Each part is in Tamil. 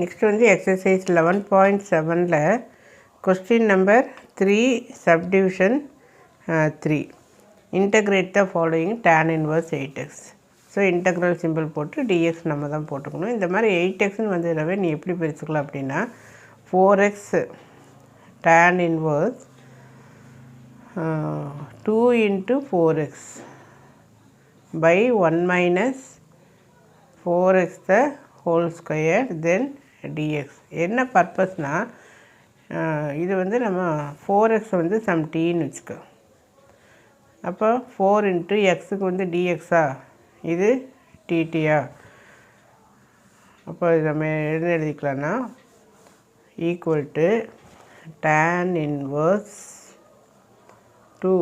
நெக்ஸ்ட் வந்து எக்ஸசைஸ் 11.7ல் question number 3 subdivision 3 integrate the following tan inverse 8x. So integral symbol போட்டு dx நம்ம தான் போட்டுக்கணும். இந்த மாதிரி 8xன்னு வந்துடவே நீ எப்படி பிரிச்சுக்கலாம் அப்படின்னா 4x tan inverse 2 into 4x by 1 minus 4x the whole square then dx. என்ன பர்பஸ்னால் இது வந்து நம்ம 4x வந்து சம் டீன்னு வச்சுக்கோ. அப்போ 4 into xக்கு வந்து dxஆ, இது டிடியா. அப்போ இது நம்ம என்ன எழுதிக்கலாம்னா equal to tan inverse 2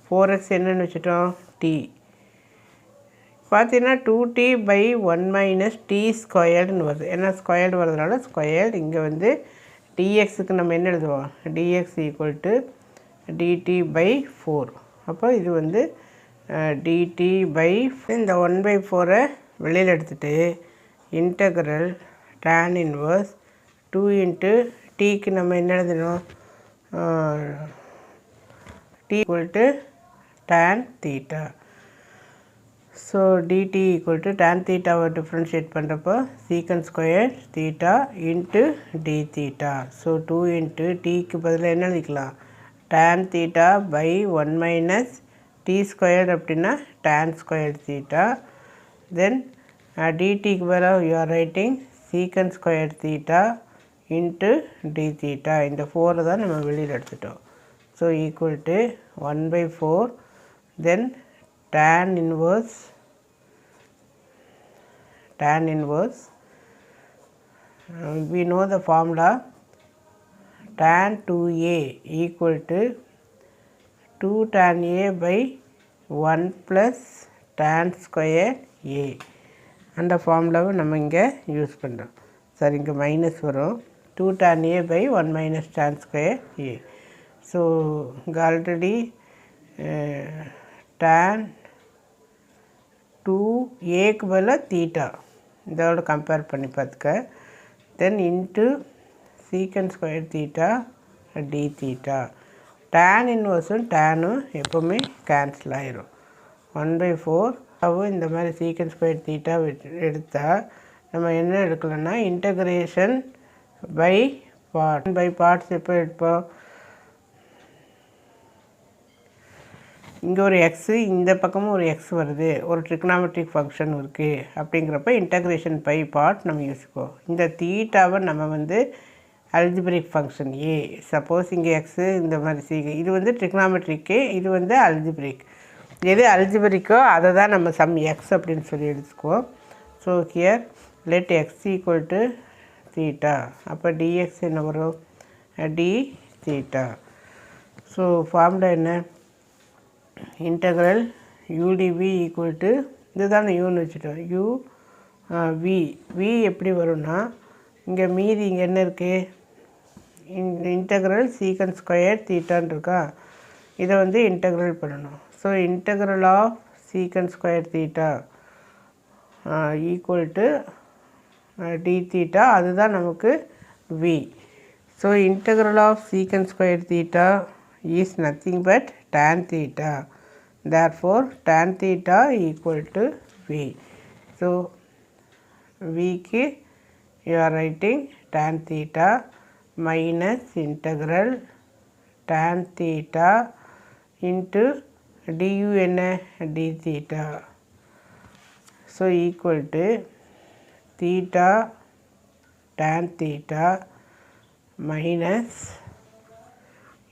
4x என்னன்னு வச்சுட்டோம் t. பார்த்தீங்கன்னா 2t by 1 minus t ஸ்கொயர்டுன்னு வருது. ஏன்னா ஸ்கொயர்டு வரதுனால ஸ்கொயர்டு. இங்கே வந்து dxக்கு நம்ம என்ன எழுதுவோம், dx equal to dt by 4. அப்போ இது வந்து dt by இந்த 1/4 வெளியில் எடுத்துகிட்டு இன்டகிரல் tan இன்வர்ஸ் 2 into tக்கு நம்ம என்ன எழுதணும், t equal to tan theta. So dt equal to tan thetaவை டிஃப்ரென்ஷியேட் பண்ணுறப்போ secant square theta into d theta. So 2 into tக்கு பதிலாக என்ன எழுதிக்கலாம், tan theta by 1 minus t square அப்படின்னா tan ஸ்கொயர் தீட்டா. தென் dtக்கு பதிலாக you are writing secant square theta into d theta. இந்த 4 தான் நம்ம வெளியில் எடுத்துட்டோம். So equal to 1/4 then tan inverse we know the formula tan 2a equal to 2 tan a by 1 plus tan square a. அந்த ஃபார்முலாவை நம்ம இங்கே யூஸ் பண்ணுறோம். சரி, இங்கே மைனஸ் வரும். 2 tan a by 1 minus tan square a. So இங்கே ஆல்ரெடி tan 2aக்கு பதிலாக தீட்டா இதோட கம்பேர் பண்ணி பார்த்துக்க. Then into secant square theta d theta. tan இன்வர்ஸும் டேனும் எப்போவுமே கேன்சல் ஆயிரும். 1/4 இந்த மாதிரி சீக்கன் ஸ்கொயர் தீட்டா எடுத்தால் நம்ம என்ன எடுக்கலாம்னா இன்டகிரேஷன் பை பார்ட்ஸ் எப்போ எடுப்போம், இங்கே ஒரு எக்ஸு இந்த பக்கமும் ஒரு எக்ஸ் வருது, ஒரு ட்ரிக்னாமெட்ரிக் ஃபங்க்ஷன் இருக்குது அப்படிங்கிறப்ப இன்டகிரேஷன் பை பார்ட் நம்ம யூஸிக்குவோம். இந்த தீட்டாவை நம்ம வந்து அல்ஜிபிரிக் ஃபங்க்ஷன் ஏ. சப்போஸ் இங்கே எக்ஸு இந்த மாதிரி இது வந்து ட்ரிக்னாமெட்ரிக்கு, இது வந்து அல்ஜிபிரிக். எது அல்ஜிபிரிக்கோ அதை தான் நம்ம சம் எக்ஸ் அப்படின்னு சொல்லி எடுத்துக்குவோம். So here let X equal to theta. அப்போ டிஎக்ஸ் என்ன வரும், டி தீட்டா. ஸோ ஃபார்முலா என்ன, இன்டகிரல் udv ஈக்குவல் டு இதுதான் யூன்னு வச்சுட்டோம், u v எப்படி வரும்னா இங்கே மீதி இங்கே என்ன இருக்குது, இன்டகிரல் சீக்கன் ஸ்கொயர் தீட்டான்னு இருக்கா, இதை வந்து இன்டகிரல் பண்ணணும். So integral of secant square theta equal to d theta, அதுதான் நமக்கு v. So integral of secant square theta is nothing but tan theta. Therefore tan theta equal to v. So v க்கு you are writing tan theta minus integral tan theta into du என்ன d theta. So equal to theta tan theta minus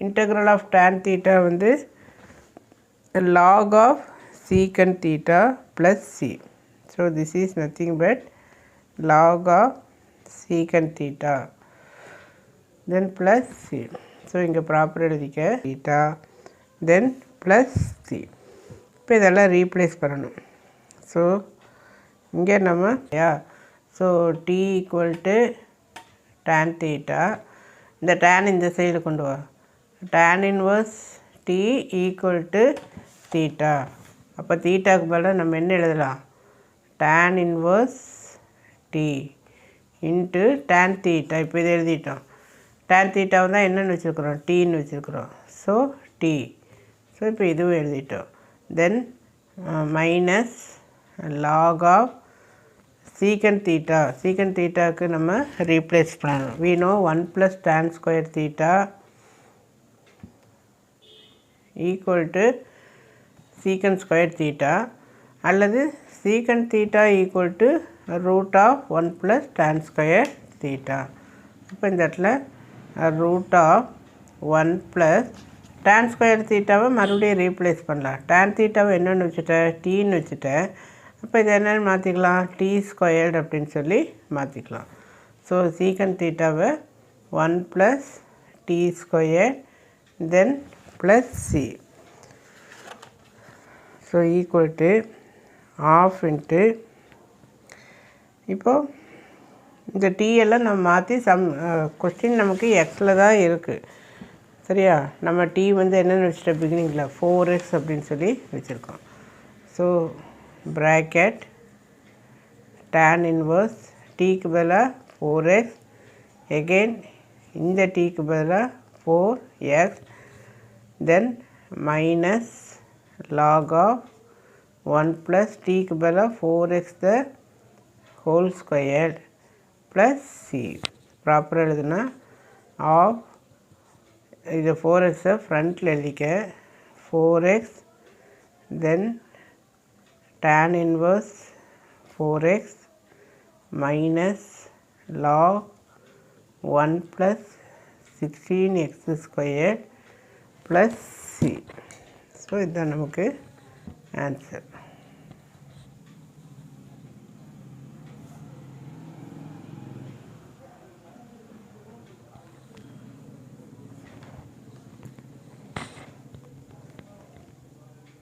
integral of tan theta வந்து log of secant theta plus c. So this is nothing but log of secant theta then plus c. So இங்கே ப்ராப்பர் எழுதிக்க theta then plus c. இப்போ இதெல்லாம் ரீப்ளேஸ் பண்ணணும். ஸோ இங்கே நம்ம so t equal to tan theta, இந்த tan இந்த சைடு கொண்டு வா, tan inverse t equal to theta. அப்போ தீட்டாக்கு பதிலாக நம்ம என்ன எழுதலாம், tan inverse t into tan theta. இப்போ இதை எழுதிட்டோம். டேன் தீட்டாவை தான் என்னென்னு வச்சுருக்குறோம், டீன்னு வச்சுருக்குறோம். So D. ஸோ இப்போ இதுவும் எழுதிட்டோம். Then minus log of secant theta. Secant தீட்டாவுக்கு நம்ம ரீப்ளேஸ் பண்ணணும். we know 1 + tan square theta equal to secant square theta அல்லது secant theta equal to root of 1 + tan square theta. இப்போ இந்த இடத்துல root of 1 + tan square thetaவை மறுபடியும் ரீப்ளேஸ் பண்ணலாம். tan thetaவை என்னென்னு வச்சுட்டேன், டீன்னு வச்சுட்டேன். அப்போ இது என்னென்னு மாற்றிக்கலாம், டி ஸ்கொயர்டு அப்படின்னு சொல்லி மாற்றிக்கலாம். ஸோ சீக்கண்ட் தீட்டாவை 1 + t square then plus C. So equal to of into, இப்போது இந்த டீயெல்லாம் நம்ம மாற்றி கொஸ்டின் நமக்கு எக்ஸில் தான் இருக்குது. சரியா, நம்ம டி வந்து என்னென்னு வச்சுட்டோம் பிகினிங்கில் 4x அப்படின்னு சொல்லி வச்சுருக்கோம். ஸோ bracket tan inverse டீக்கு பதிலாக 4x, again இந்த டீக்கு பதிலாக 4x, then minus log of 1 + டீக்கு பதிலாக 4x the whole squared plus c. ப்ராப்பராக எழுதுனா ஆஃப் இது 4xை ஃப்ரண்ட்டில் எழுதிக்க 4x then tan inverse 4x minus log 1 + 16x squared plus c. So இதுதான் நமக்கு ஆன்சர்.